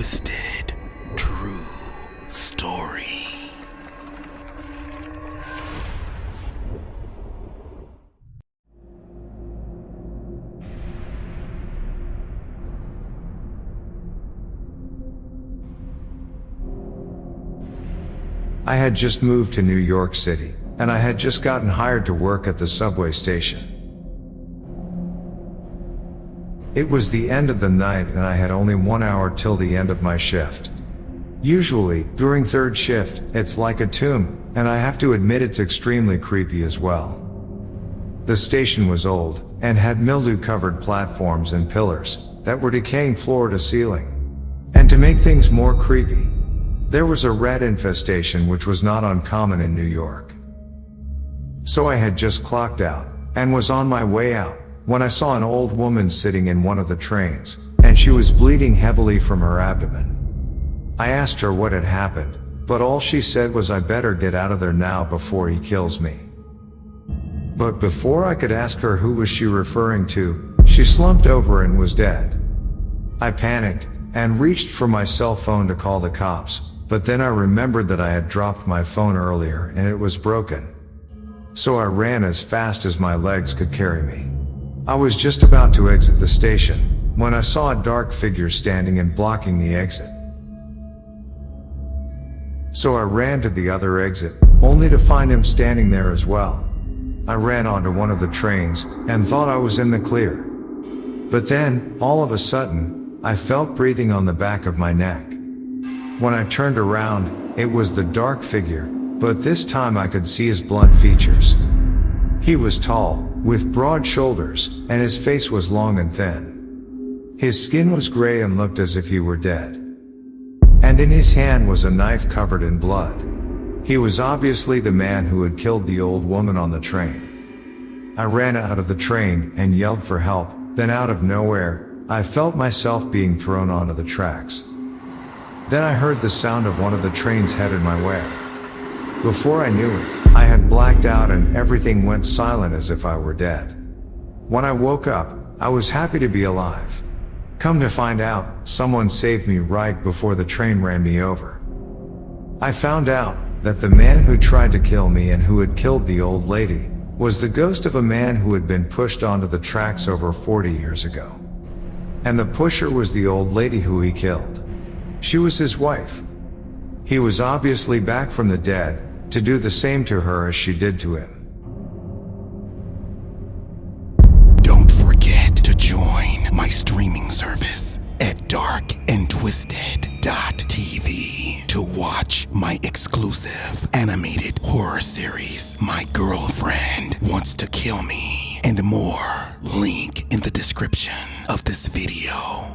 twisted true story. I had just moved to New York City, and I had just gotten hired to work at the subway station. It was the end of the night and I had only 1 hour till the end of my shift. Usually, during third shift, it's like a tomb, and I have to admit it's extremely creepy as well. The station was old, and had mildew-covered platforms and pillars that were decaying floor to ceiling. And to make things more creepy, there was a rat infestation which was not uncommon in New York. So I had just clocked out, and was on my way out, when I saw an old woman sitting in one of the trains, and she was bleeding heavily from her abdomen. I asked her what had happened, but all she said was I better get out of there now before he kills me. But before I could ask her who was she referring to, she slumped over and was dead. I panicked, and reached for my cell phone to call the cops, but then I remembered that I had dropped my phone earlier and it was broken. So I ran as fast as my legs could carry me. I was just about to exit the station, when I saw a dark figure standing and blocking the exit. So I ran to the other exit, only to find him standing there as well. I ran onto one of the trains, and thought I was in the clear. But then, all of a sudden, I felt breathing on the back of my neck. When I turned around, it was the dark figure, but this time I could see his blunt features. He was tall, with broad shoulders, and his face was long and thin. His skin was gray and looked as if he were dead. And in his hand was a knife covered in blood. He was obviously the man who had killed the old woman on the train. I ran out of the train and yelled for help, then out of nowhere, I felt myself being thrown onto the tracks. Then I heard the sound of one of the trains headed my way. Before I knew it, I had blacked out and everything went silent as if I were dead. When I woke up, I was happy to be alive. Come to find out, someone saved me right before the train ran me over. I found out that the man who tried to kill me and who had killed the old lady was the ghost of a man who had been pushed onto the tracks over 40 years ago. And the pusher was the old lady who he killed. She was his wife. He was obviously back from the dead to do the same to her as she did to him. Don't forget to join my streaming service at darkandtwisted.tv to watch my exclusive animated horror series, My Girlfriend Wants to Kill Me, and more. Link in the description of this video.